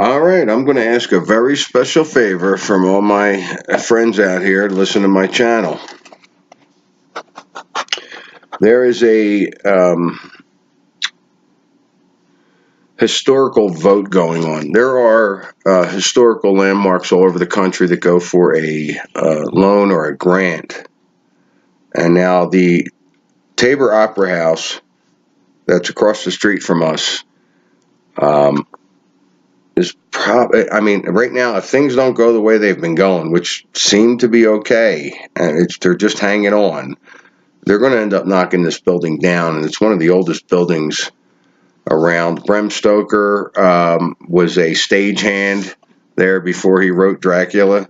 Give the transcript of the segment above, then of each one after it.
All right, I'm going to ask a very special favor from all my friends out here to listen to my channel. There is a historical vote going on. There are historical landmarks all over the country that go for a loan or a grant. And now the Tabor Opera House, that's across the street from us, is probably, I mean, right now, if things don't go the way they've been going, which seem to be okay, and they're just hanging on, they're going to end up knocking this building down. And it's one of the oldest buildings around. Bram Stoker was a stagehand there before he wrote Dracula.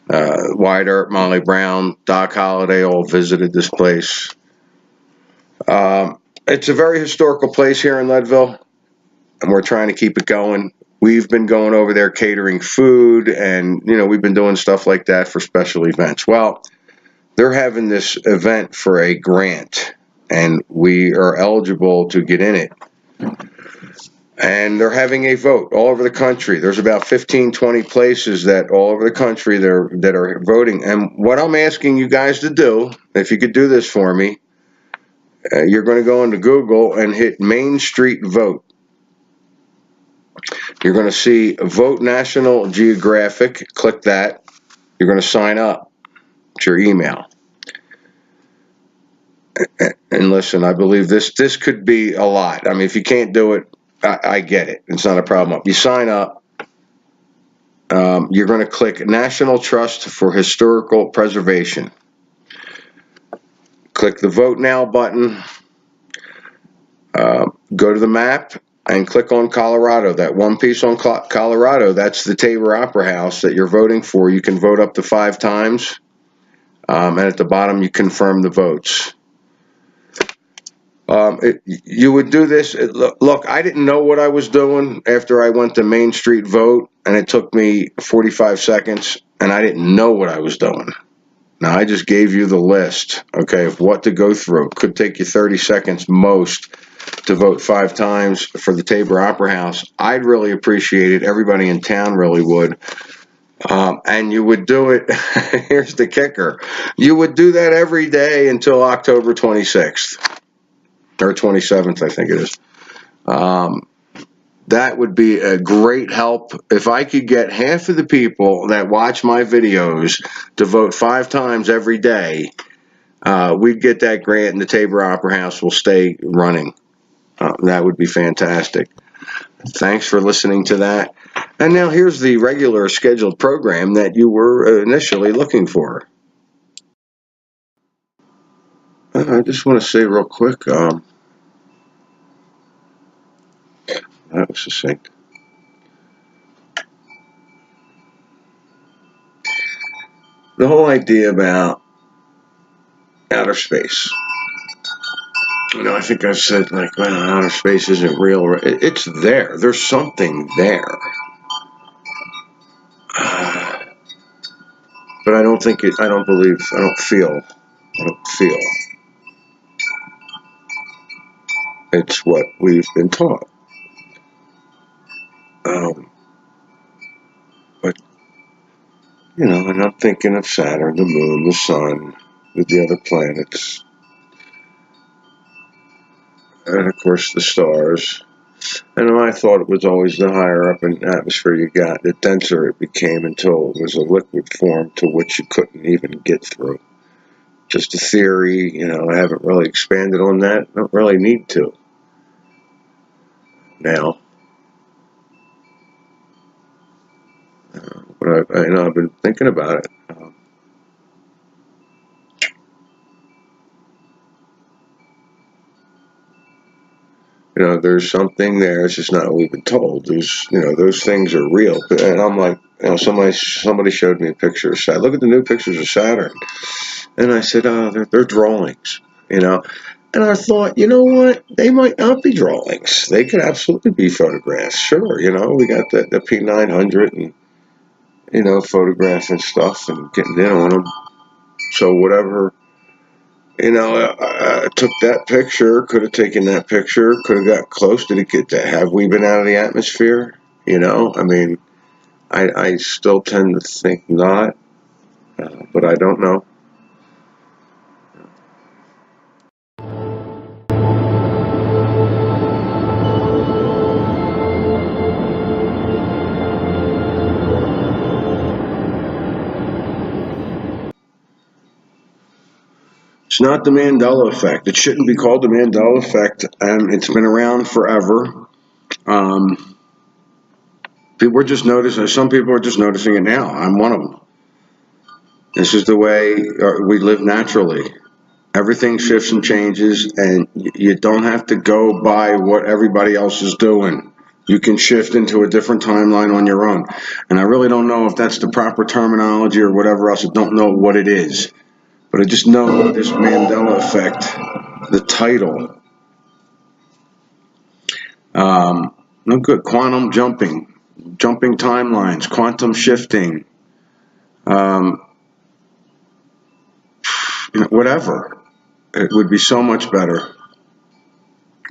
Wyatt Earp, Molly Brown, Doc Holliday all visited this place. It's a very historical place here in Leadville, and we're trying to keep it going. We've been going over there catering food, and we've been doing stuff like that for special events. Well, they're having this event for a grant, and we are eligible to get in it. And they're having a vote all over the country. There's about 15, 20 places that all over the country that are voting. And what I'm asking you guys to do, if you could do this for me, you're going to go into Google and hit Main Street Vote. You're going to see Vote National Geographic. Click that. You're going to sign up. It's your email. And listen, I believe this could be a lot. I mean, if you can't do it, I get it. It's not a problem. You sign up. You're going to click National Trust for Historical Preservation. Click the Vote Now button. Go to the map and click on Colorado. That one piece on Colorado, that's the Tabor Opera House that you're voting for. You can vote up to 5 times. And at the bottom, you confirm the votes. You would do this. Look, I didn't know what I was doing after I went to Main Street Vote, and it took me 45 seconds, and I didn't know what I was doing. Now, I just gave you the list, okay, of what to go through. It could take you 30 seconds most to vote 5 times for the Tabor Opera House. I'd really appreciate it. Everybody in town really would. And you would do it, here's the kicker, you would do that every day until October 26th. Or 27th, I think it is. That would be a great help. If I could get half of the people that watch my videos to vote 5 times every day, we'd get that grant and the Tabor Opera House will stay running. That would be fantastic. Thanks for listening to that. And now here's the regular scheduled program that you were initially looking for. I just want to say real quick, that was succinct. The whole idea about outer space. I think I've said, like, well, outer space isn't real. It's there. There's something there. But I don't think I don't believe, I don't feel it's what we've been taught. But, and I'm thinking of Saturn, the moon, the sun, the other planets, and of course the stars. And I thought it was always the higher up in atmosphere you got, the denser it became until it was a liquid form to which you couldn't even get through. Just a theory, I haven't really expanded on that. I don't really need to now. But I've been thinking about it. There's something there. It's just not what we've been told. There's, those things are real. And I'm like, somebody showed me a picture of Saturn. Look at the new pictures of Saturn. And I said, oh, they're drawings, And I thought, you know what? They might not be drawings. They could absolutely be photographs. Sure, we got the P900 and, photographing stuff and getting in on them. So whatever, I took that picture, could have taken that picture, could have got close. Did it get that? Have we been out of the atmosphere? I mean, I still tend to think not, but I don't know. It's not the Mandela effect. It shouldn't be called the Mandela effect, and it's been around forever. Um, We're just noticing. Some people are just noticing it now. I'm one of them. This is the way we live naturally. Everything shifts and changes, and you don't have to go by what everybody else is doing. You can shift into a different timeline on your own. And I really don't know if that's the proper terminology or whatever else. I don't know what it is. But I just know this Mandela effect, the title. No good. Quantum jumping, jumping timelines, quantum shifting, um, whatever. It would be so much better.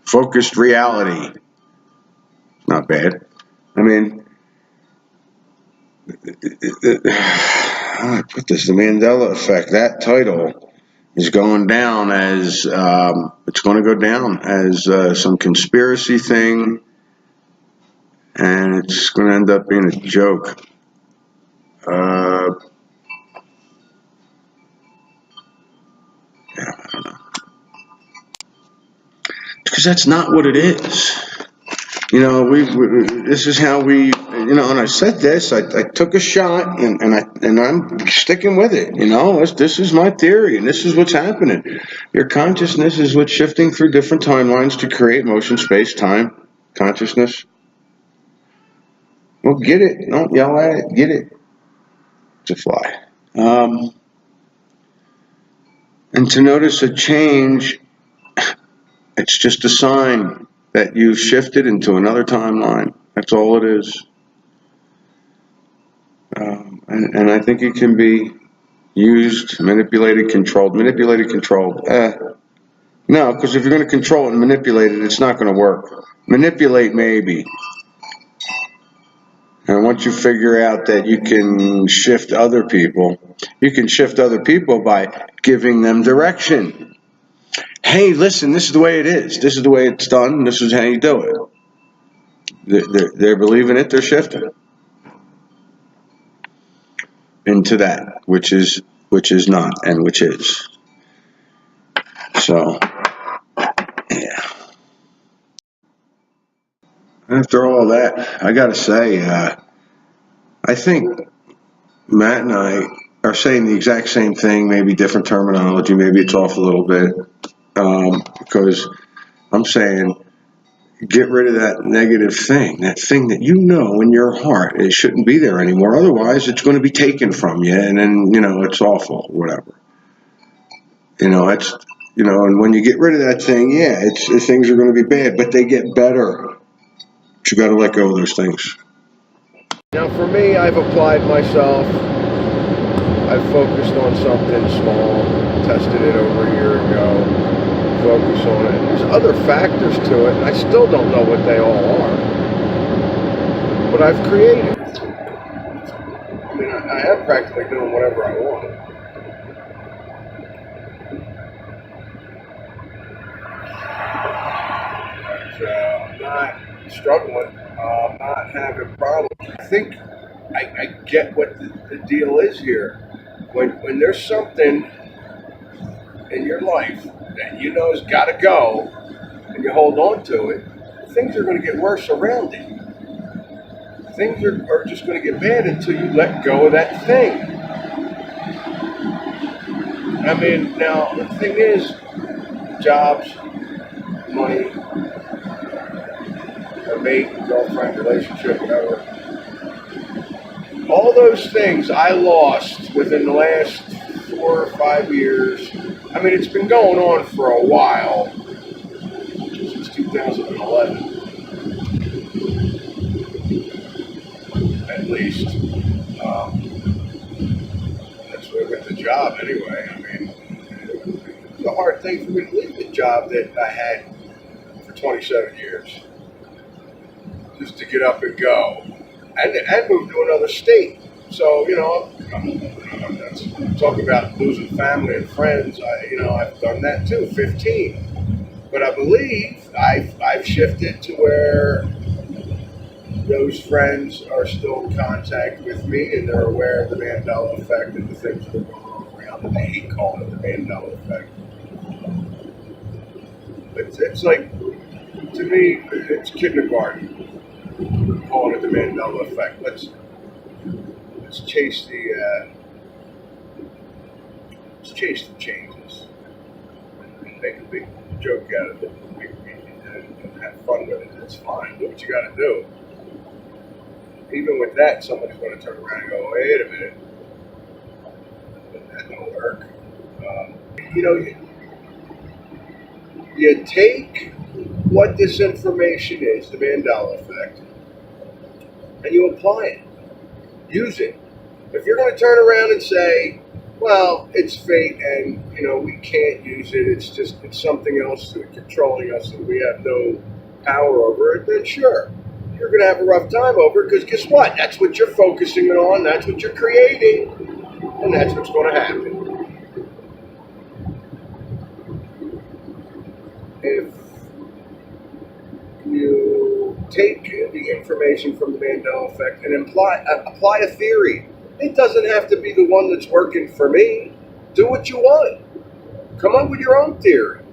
Focused reality. Not bad. I mean, I put this, the Mandela effect. That title is going down as it's going to go down as some conspiracy thing, and it's going to end up being a joke. Yeah, I don't know, because that's not what it is. This is how and I said this. I took a shot, and I'm sticking with it. This is my theory, and this is what's happening. Your consciousness is what's shifting through different timelines to create motion, space, time, consciousness. Well, get it. Don't yell at it. Get it. To fly. And to notice a change, it's just a sign that you've shifted into another timeline. That's all it is. And I think it can be used, manipulated, controlled. Manipulated, controlled. No, because if you're going to control it and manipulate it, it's not going to work. Manipulate, maybe. And once you figure out that you can shift other people, you can shift other people by giving them direction. Hey, listen, this is the way it is. This is the way it's done. This is how you do it. They're believing it. They're shifting into that, which is not, and which is. So, yeah. After all that, I got to say, I think Matt and I are saying the exact same thing, maybe different terminology, maybe it's off a little bit, because I'm saying get rid of that negative thing, that thing that in your heart it shouldn't be there anymore. Otherwise, it's going to be taken from you, and then it's awful, whatever. And when you get rid of that thing, things are going to be bad, but they get better. But you got to let go of those things. Now, for me, I've applied myself. I've focused on something small, tested it over a year ago, focus on it. There's other factors to it, and I still don't know what they all are. But I've created. I mean, I am practically doing whatever I want. But I'm not struggling. I'm not having problems. I think I get what the deal is here. When there's something in your life that has got to go, and you hold on to it, things are going to get worse around it. Things are just going to get bad until you let go of that thing. I mean, now the thing is, jobs, money, a mate, girlfriend, relationship, whatever. All those things I lost within the last 4 or 5 years. I mean, it's been going on for a while, since 2011, at least. That's with the job anyway. I mean, it was a hard thing for me to leave the job that I had for 27 years. Just to get up and go. and moved to another state. So talk about losing family and friends. I've done that too. 15, but I believe I've shifted to where those friends are still in contact with me and they're aware of the Mandela effect and the things that are going on around, and they hate calling it the Mandela effect. It's like, to me, it's kindergarten calling it the Mandela effect. Let's chase the changes and make a big joke out of it and have fun with it. That's fine. Do what you got to do. Even with that, somebody's going to turn around and go, "Wait a minute, that don't work." You know, you take what this information is, the Mandela effect, and you apply it. Use it. If you're going to turn around and say, well, it's fate and, we can't use it, it's something else controlling us and we have no power over it, then sure, you're going to have a rough time over it because guess what? That's what you're focusing on, that's what you're creating, and that's what's going to happen. If you take the information from the Mandela effect and apply a theory, it doesn't have to be the one that's working for me. Do what you want. Come up with your own theory.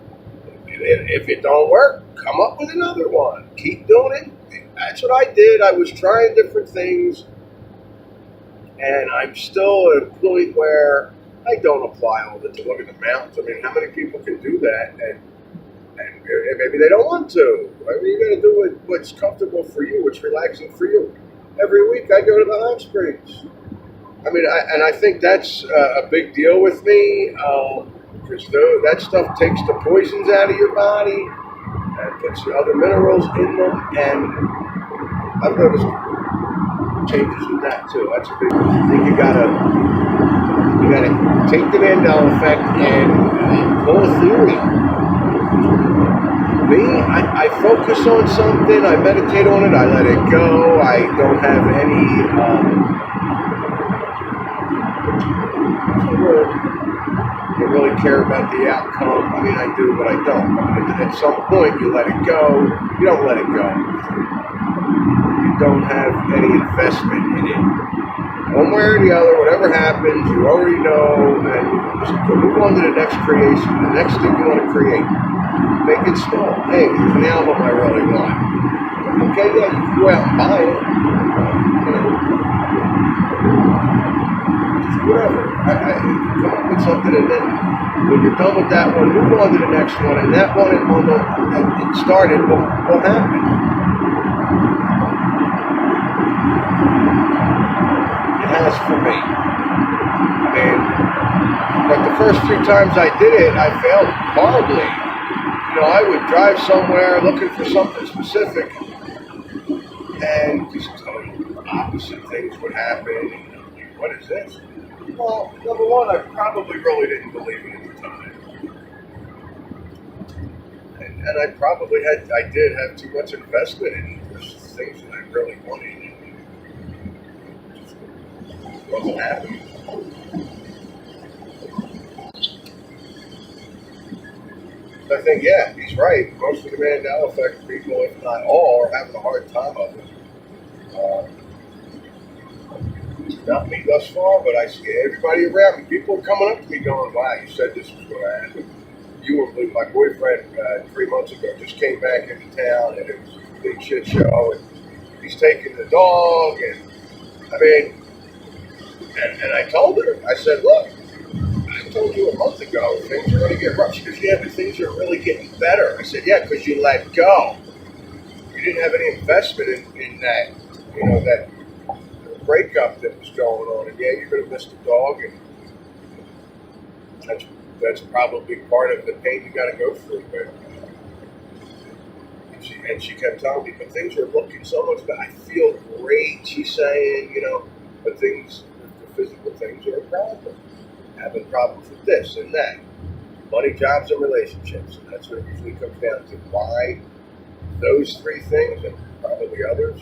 If it don't work, come up with another one. Keep doing it. That's what I did. I was trying different things, and I'm still at a point where I don't apply all the to look at the mountains. I mean, how many people can do that? And maybe they don't want to. I mean, you got to do what's comfortable for you, what's relaxing for you. Every week I go to the hot springs. I mean, I think that's a big deal with me because that stuff takes the poisons out of your body and puts other minerals in them. And I've noticed changes with that too. That's a big. I think you gotta take the Mandela effect and pull a theory. Me, I focus on something, I meditate on it, I let it go. I don't have any. I don't really care about the outcome. I mean, I do, but I don't. I mean, at some point, you let it go. You don't let it go. You don't have any investment in it. One way or the other, whatever happens, you already know, and just move on to the next creation, the next thing you want to create. Make it small. Hey, there's an album I really want. Okay, yeah, you can go out and buy it. Whatever. Come up with something, and then when you're done with that one, move on to the next one, and that one it started will happen. It has for me. I mean, but the first few times I did it, I failed horribly. I would drive somewhere looking for something specific, and just opposite things would happen. What is this? Well, number one, I probably really didn't believe it at the time. And I did have too much investment in it. There's things that I really wanted. It just wasn't happening. I think, yeah, he's right. Most of the Mandela effect people, if not all, are having a hard time of it. Not me thus far, but I see everybody around me. People are coming up to me going, wow, you said this was going to happen. You were my boyfriend 3 months ago just came back into town, and it was a big shit show, and he's taking the dog, and I mean, and I told her, I said, look, I told you a month ago, things are going to get rough. She goes, yeah, but things are really getting better. I said, yeah, because you let go. You didn't have any investment in that, that breakup that was going on. And yeah, you're going to miss the dog, and that's probably part of the pain you got to go through. But and she kept telling me, but things are looking so much better. I feel great, she's saying, but things, the physical things are a problem. Having problems with this and that. Money, jobs, and relationships. And that's what it usually comes down to. Why those three things, and probably others,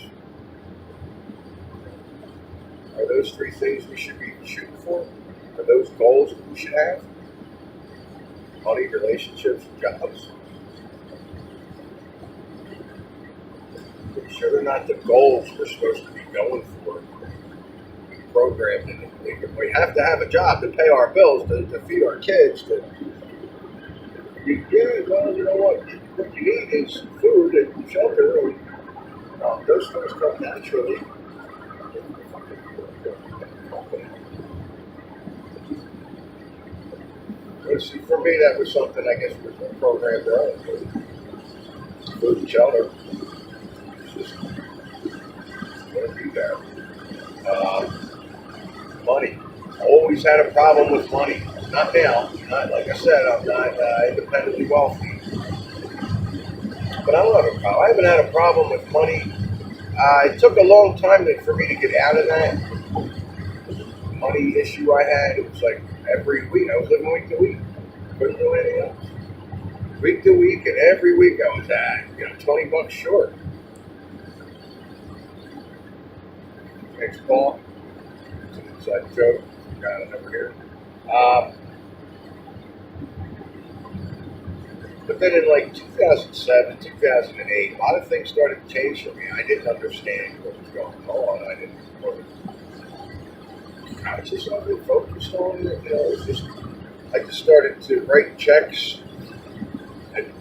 Are those three things we should be shooting for? Are those goals we should have? Money, relationships, jobs. Pretty sure they're not the goals we're supposed to be going for. Programmed in. We have to have a job to pay our bills, to feed our kids. Yeah, well, you know what you need is food and shelter. And, those things come naturally. But see, for me, that was something I guess was programmed early. Food and shelter. It's just going to be there. Money. Always had a problem with money. Not now. Not like I said, I'm not independently wealthy. But I don't have a problem. I haven't had a problem with money. It took a long time for me to get out of that money issue I had. It was like every week. I was living week to week. Couldn't do anything else. Week to week, and every week I was at $20 short. Next call. It's an inside joke. Got it over here. But then in like 2007, 2008, a lot of things started to change for me. I didn't understand what was going on. I didn't really conscious of it, focused on it. It was just, I just started to write checks and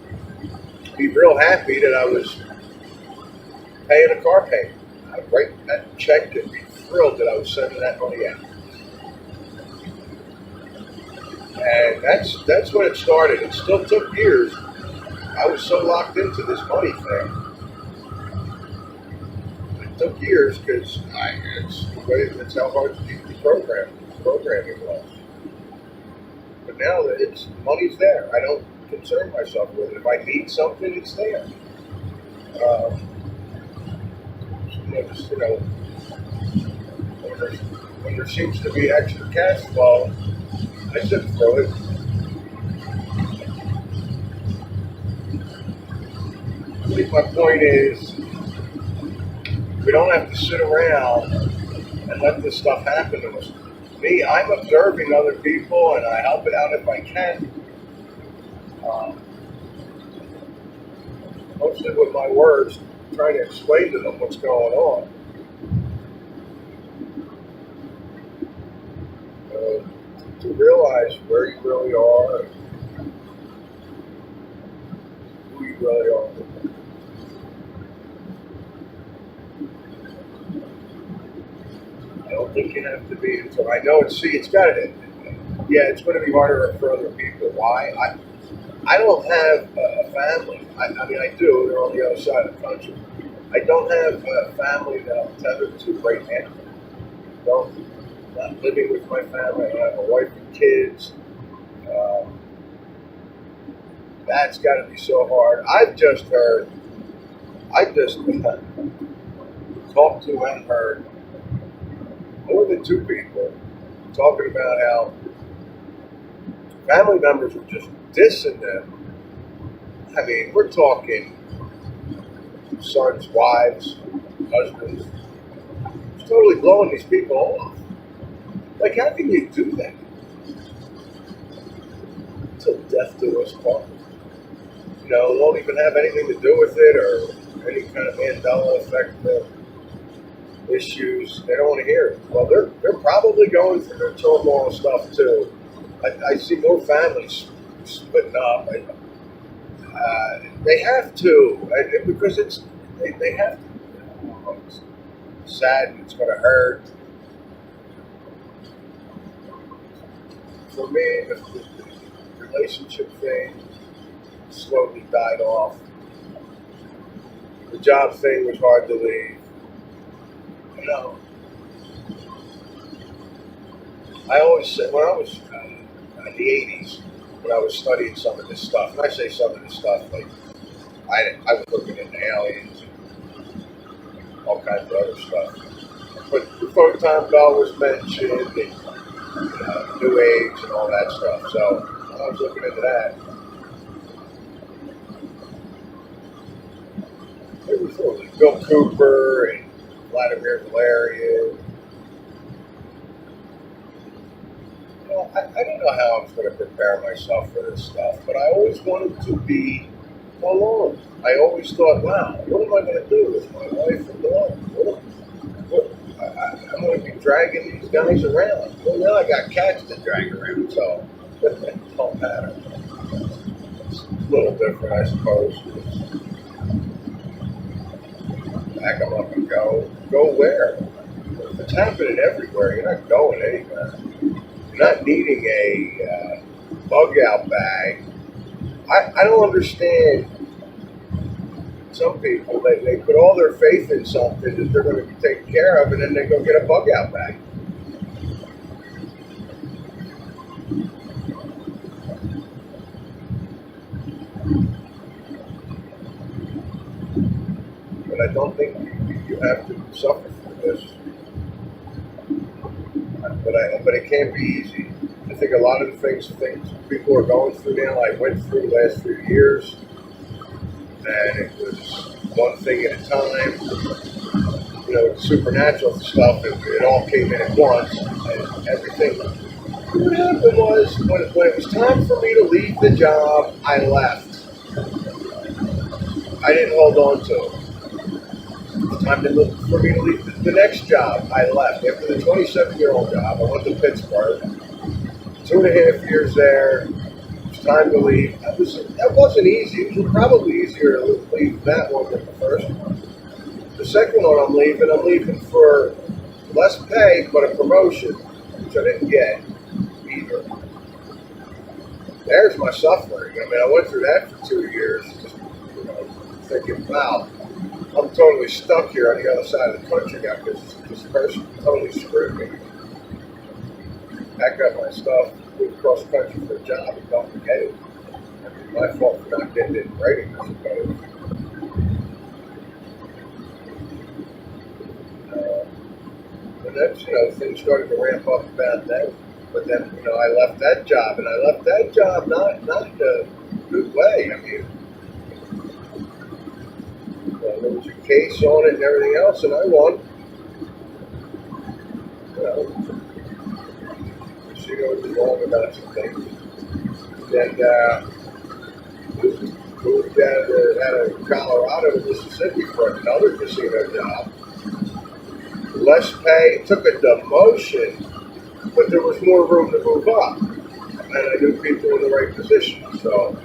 be real happy that I was paying a car payment. I'd write that check and be thrilled that I was sending that money out. And that's when it started. It still took years. I was so locked into this money thing. It took years because that's how hard the programming was. But now that money's there, I don't concern myself with it. If I need something, it's there. When there seems to be extra cash flow, I zip through it. I think my point is, we don't have to sit around and let this stuff happen to us. Me, I'm observing other people and I help it out if I can. Mostly with my words, trying to explain to them what's going on. To realize where you really are and who you really are. I don't think you have to be until I know it's got it. Yeah, it's going to be harder for other people. Why? I don't have a family. I mean, I do. They're on the other side of the country. I don't have a family that I'm tethered to right now. I'm not living with my family. I don't have a wife and kids. That's got to be so hard. I just talked to and heard more than two people talking about how family members were just dissing them. I mean, we're talking sons, wives, husbands. It's totally blowing these people off. Like, how can you do that? Till death do us part. Won't even have anything to do with it or any kind of Mandela effect issues. They don't want to hear it. Well, they're probably going through their turmoil stuff too. I see more families splitting up. They have to because they have to. It's sad and it's going to hurt. For me, the relationship thing slowly died off. The job thing was hard to leave. I always said when I was in the 80s, when I was studying some of this stuff, and I say some of this stuff, like I was looking into aliens and all kinds of other stuff. But the photon bell was mentioned, and New Age and all that stuff. So I was looking into that. It was like Bill Cooper and Vladimir Valerian, Well, I don't know how I was going to prepare myself for this stuff, but I always wanted to be alone. I always thought, wow, what am I going to do with my wife and dog? I'm going to be dragging these guys around. Well, now I got cats to drag around, so it don't matter. It's a little different, I suppose. Pack them up and go. Go where? It's happening everywhere. You're not going anywhere. You're not needing a bug out bag. I don't understand some people. They put all their faith in something that they're going to be taken care of, and then they go get a bug out bag. But I don't think you have to suffer for this. But it can't be easy. I think a lot of the things people are going through now, I went through the last few years, and it was one thing at a time. You know, supernatural stuff, it all came in at once, and everything. What happened was, when it was time for me to leave the job, I left. I didn't hold on to it. Time for me to leave the next job, I left. After the 27-year-old job, I went to Pittsburgh. 2.5 years there. It was time to leave. That wasn't easy. It was probably easier to leave that one than the first one. The second one I'm leaving for less pay, but a promotion, which I didn't get either. There's my suffering. I mean, I went through that for 2 years, just, thinking, wow, I'm totally stuck here on the other side of the country now because this person totally screwed me. Pack up my stuff, move across the country for a job, and don't forget it. I mean, my fault for not getting it in writing, I suppose. And that's, things started to ramp up about that. But then, I left that job, and I left that job not in a good way. I mean, there was a case on it and everything else, and I won. Casino was wrong about some things. Then moved out of Colorado to Mississippi for another casino job. Less pay, took a demotion, but there was more room to move up. And I knew people in the right position, so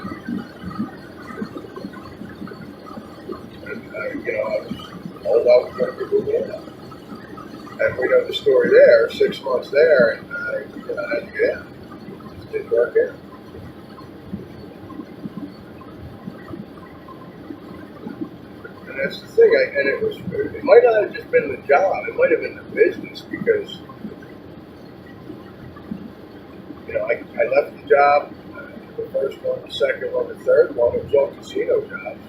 I was going to be moving out. And we know the story there, 6 months there, and I had to get out. It just didn't work out. And that's the thing, it might not have just been the job, it might have been the business, because, I left the job, the first one, the second one, the third one, it was all casino jobs.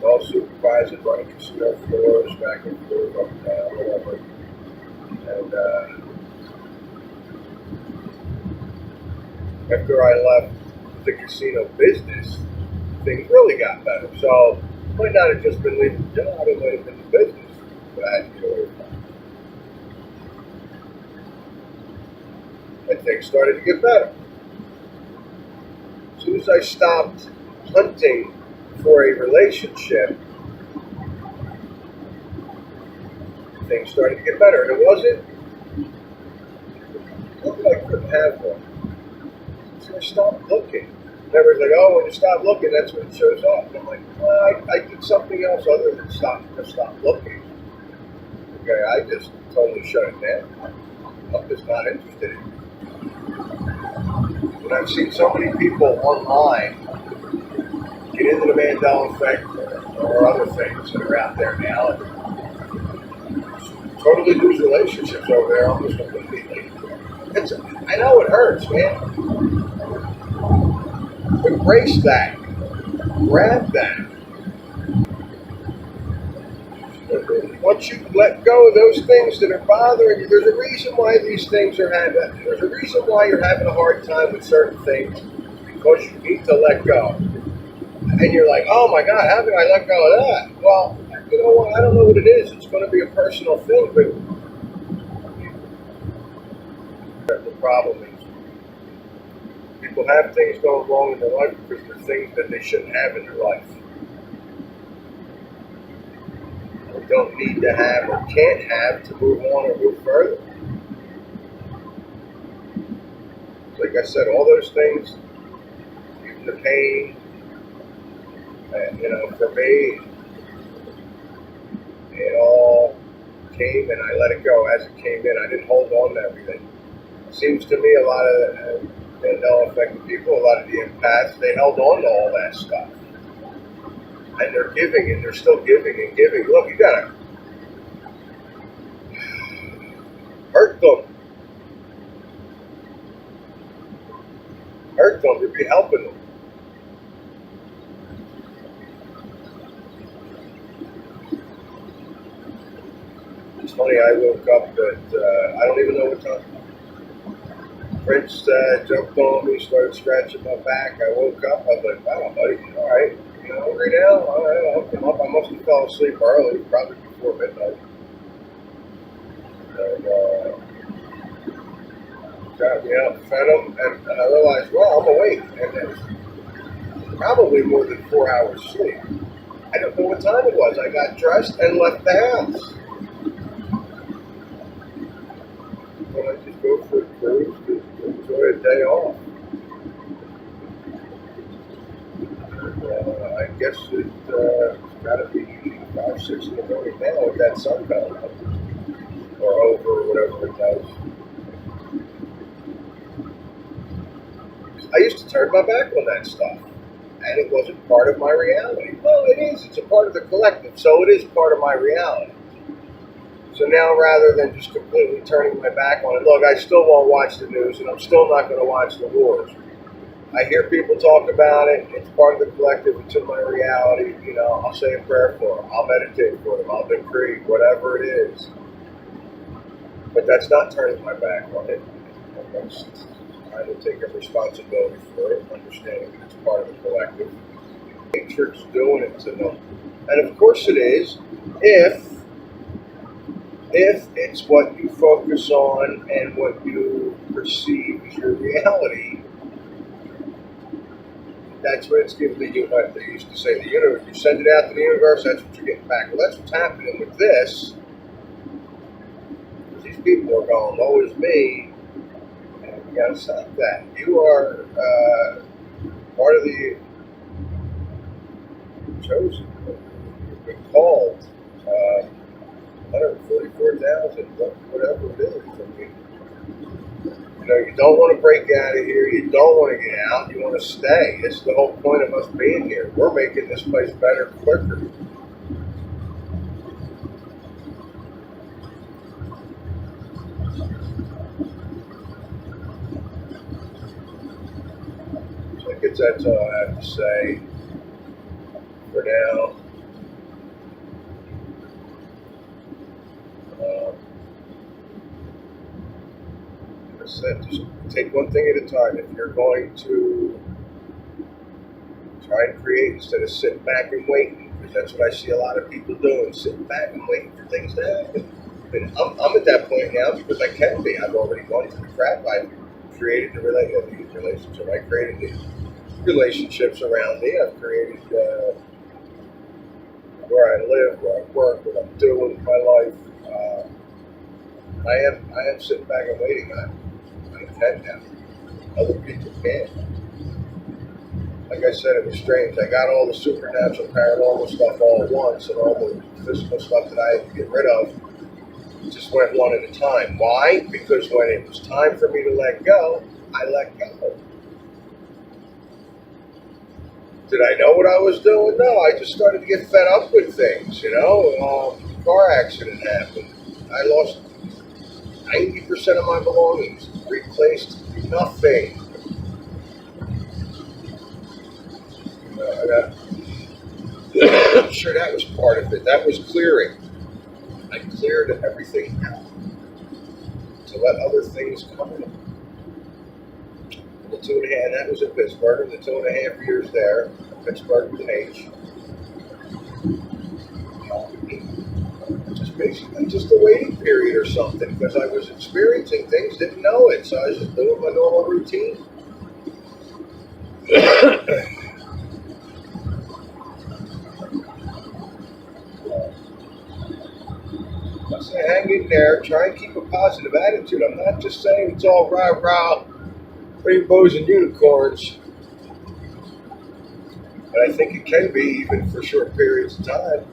All supervisors, running casino floors, back and forth, up and down, whatever. And after I left the casino business, things really got better. So it might not have just been leaving the job, it might have been the business that I had to get away from. And things started to get better. As soon as I stopped hunting for a relationship, things started to get better. And it wasn't that I couldn't have one. So I stopped looking. Everyone's like, oh, when you stop looking, that's when it shows up. And I'm like, well, I did something else other than stop looking. Okay, I just totally shut it down. I'm just not interested in it. And I've seen so many people online get into the Mandela effect or other things that are out there now and totally lose relationships over there almost completely. I know it hurts, man. Embrace that. Grab that. Once you let go of those things that are bothering you, there's a reason why these things are happening. There's a reason why you're having a hard time with certain things, because you need to let go. And you're like, oh my God, how can I let go of that? Well, you know what? I don't know what it is. It's going to be a personal thing, but The problem is people have things going wrong in their life because they're things that they shouldn't have in their life. Or don't need to have or can't have to move on or move further. Like I said, all those things, even the pain, for me, it all came and I let it go as it came in. I didn't hold on to everything. It seems to me a lot of Mandela affected people, a lot of the empaths, they held on to all that stuff. And they're giving and they're still giving and giving. Look, you gotta hurt them. Hurt them to be helping them. It's funny, I woke up at, I don't even know what time. Prince jumped on me, started scratching my back. I woke up, I was like, wow, buddy, all right. You hungry now? All right, I'll come up. I must have fell asleep early, probably before midnight. And got me out, fed him, and I realized, well, I'm awake. And it was probably more than 4 hours sleep. I don't know what time it was. I got dressed and left the house. But I just go for a cruise to enjoy a day off. And, I guess it's got to be 5, 6 in the morning now with that sun coming up. Or over, or whatever it does. I used to turn my back on that stuff. And it wasn't part of my reality. Well, it is. It's a part of the collective. So it is part of my reality. So now, rather than just completely turning my back on it, look, I still won't watch the news, and I'm still not going to watch the wars. I hear people talk about it. It's part of the collective. It's in my reality. I'll say a prayer for them. I'll meditate for them. I'll decree, whatever it is. But that's not turning my back on it. That's trying to take a responsibility for it, understanding that it's part of the collective. Nature's doing it to them. And of course it is, if it's what you focus on and what you perceive as your reality, that's what it's giving the universe. They used to say the universe, you send it out to the universe, that's what you're getting back. Well, that's what's happening with this. These people are going, woe is me, and we got to stop that. You are part of the chosen, you've been called. 144,000, whatever it is. I mean, you don't want to break out of here. You don't want to get out. You want to stay. It's the whole point of us being here. We're making this place better quicker. So I guess that's all I have to say for now. Said, just take one thing at a time. If you're going to try and create instead of sitting back and waiting, because that's what I see a lot of people doing, sitting back and waiting for things to happen. And I'm at that point now because I can be. I've already gone through the crap. I've created the relationship. I created the relationships around me. I've created where I live, where I work, what I'm doing with my life. I am sitting back and waiting. I can now. Other people can't. Like I said, it was strange. I got all the supernatural, paranormal stuff all at once, and all the physical stuff that I had to get rid of just went one at a time. Why? Because when it was time for me to let go, I let go. Did I know what I was doing? No, I just started to get fed up with things, car accident happened. I lost 90% of my belongings, replaced nothing. I'm sure that was part of it. That was clearing. I cleared everything out to let other things come in. The 2.5, and that was in Pittsburgh, and the 2.5 years there, Pittsburgh with an H. Just basically just a waiting period or something because I was experiencing things, didn't know it, so I was just doing my normal routine. I say hang in there, try and keep a positive attitude. I'm not just saying it's all rah-rah, rainbows and unicorns. But I think it can be even for short periods of time.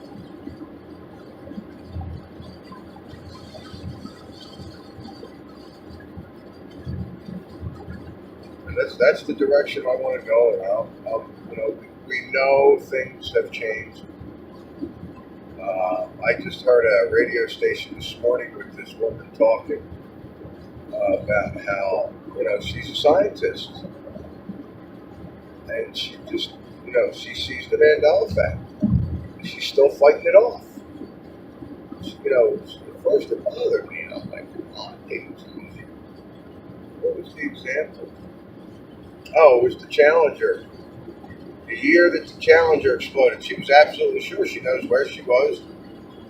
And that's the direction I want to go now. We know things have changed. I just heard a radio station this morning with this woman talking about how, she's a scientist. And she just, she sees the Mandela effect. She's still fighting it off. At first it bothered me. I'm like, come on, take it easy. What was the example? Oh, it was the Challenger. The year that the Challenger exploded, she was absolutely sure she knows where she was,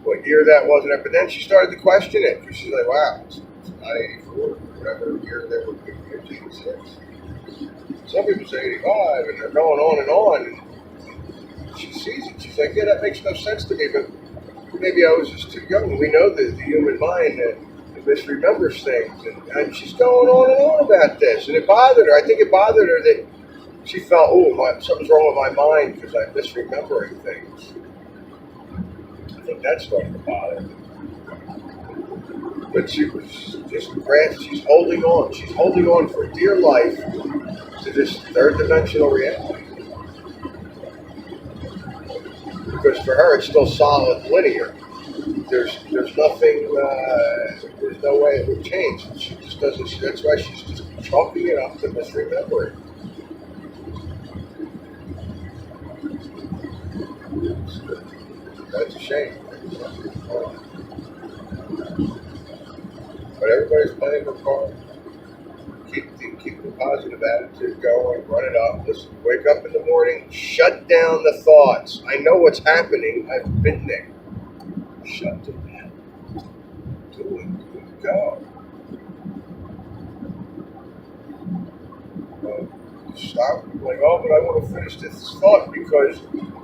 what year that was, but then she started to question it because she's like, wow, it's not 84, whatever year they were, it's 86. Some people say 85, and they're going on, and she sees it. She's like, yeah, that makes no sense to me, but maybe I was just too young. We know the human mind that misremembers things, and she's going on about this, and it bothered her. I think it bothered her that she felt, something's wrong with my mind because I'm misremembering things. I think that started to bother her. But she was just she's holding on. She's holding on for dear life to this third dimensional reality. Because for her, it's still solid, linear. There's nothing, there's no way it would change. She just doesn't, that's why she's just chalking it up to misremembering. That's a shame. But everybody's playing their part. Keep the positive attitude going, run it up. Listen, wake up in the morning, shut down the thoughts. I know what's happening. I've been there. Shut them down. Do it. Go. Stop. Like, but I want to finish this thought because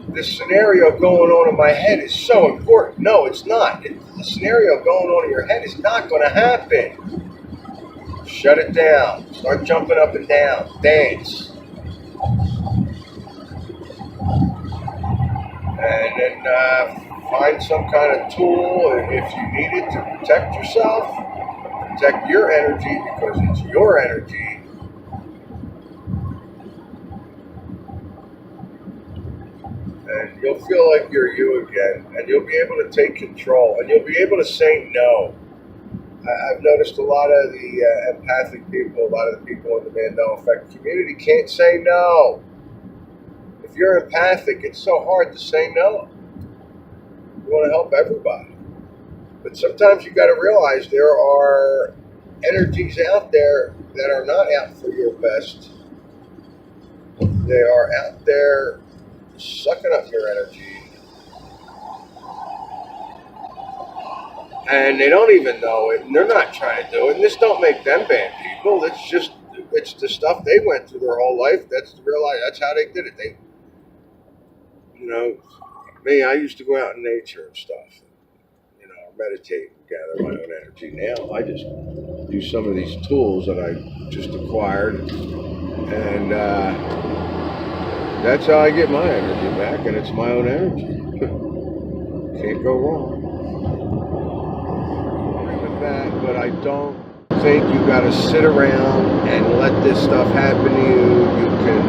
this scenario going on in my head is so important. No, it's not. The scenario going on in your head is not going to happen. Shut it down. Start jumping up and down. Dance. And then find some kind of tool if you need it to protect yourself. Protect your energy because it's your energy. And you'll feel like you're you again, and you'll be able to take control, and you'll be able to say no. I've noticed a lot of the empathic people, a lot of the people in the Mandela Effect community can't say no. If you're empathic, it's so hard to say no. You want to help everybody. But sometimes you got to realize there are energies out there that are not out for your best. They are out there sucking up your energy. And they don't even know it, and they're not trying to do it. And this don't make them bad people. It's the stuff they went through their whole life. That's the real life. That's how they did it. Me, I used to go out in nature and stuff. Meditate and gather my own energy. Now I just use some of these tools that I just acquired, and that's how I get my energy back, and it's my own energy. Can't go wrong. I agree with that, but I don't think you got to sit around and let this stuff happen to you. You can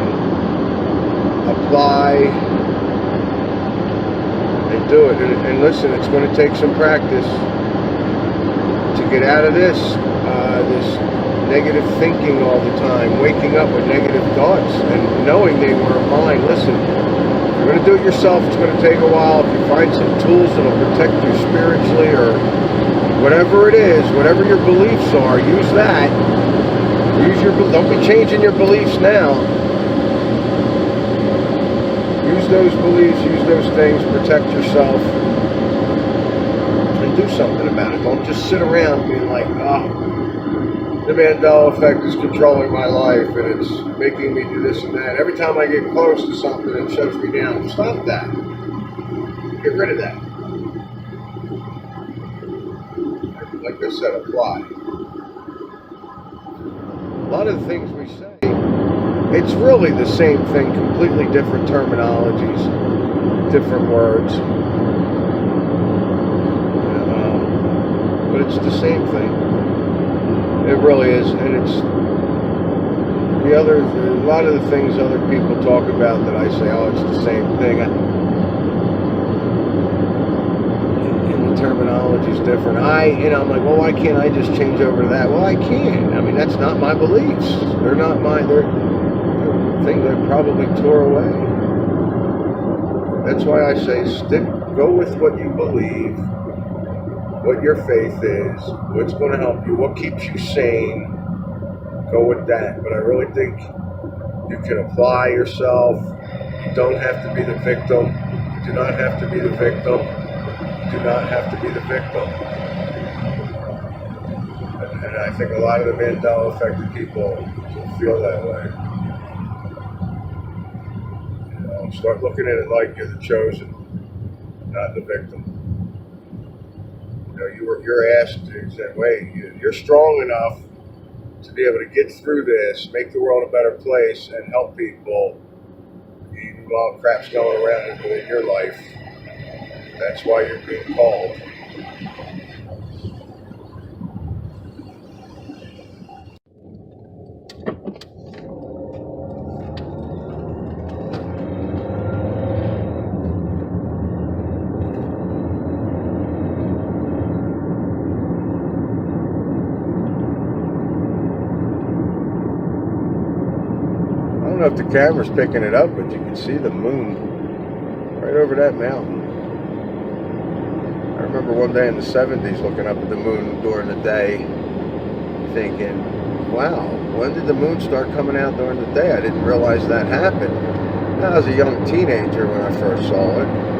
apply and do it. And listen, it's going to take some practice to get out of this negative thinking all the time, waking up with negative thoughts and knowing they were mine. Listen, if you're going to do it yourself, it's going to take a while. If you find some tools that'll protect you spiritually or whatever it is, whatever your beliefs are, use that. Don't be changing your beliefs now. Use those beliefs, use those things, protect yourself, and do something about it. Don't just sit around being like, the Mandela effect is controlling my life and it's making me do this and that. Every time I get close to something, it shuts me down. Stop that. Get rid of that. Like I said, apply. A lot of the things we say, it's really the same thing, completely different terminologies, different words. But it's the same thing. It really is. And it's a lot of the things other people talk about that I say, oh, it's the same thing. And the terminology is different. I'm like, well, why can't I just change over to that? Well, I can. I mean, that's not my beliefs. They're not they're thing that probably tore away. That's why I say go with what you believe, what your faith is, what's going to help you, what keeps you sane. Go with that. But I really think you can apply yourself. You don't have to be the victim. You do not have to be the victim. You do not have to be the victim. And I think a lot of the Mandela affected people feel that way. Start looking at it like you're the chosen, not the victim. You're asked to say, wait, you're strong enough to be able to get through this, make the world a better place, and help people, even while crap's going around in your life. That's why you're being called. I don't know if the camera's picking it up, but you can see the moon right over that mountain. I remember one day in the 70s looking up at the moon during the day thinking, wow, when did the moon start coming out during the day? I didn't realize that happened. I was a young teenager when I first saw it.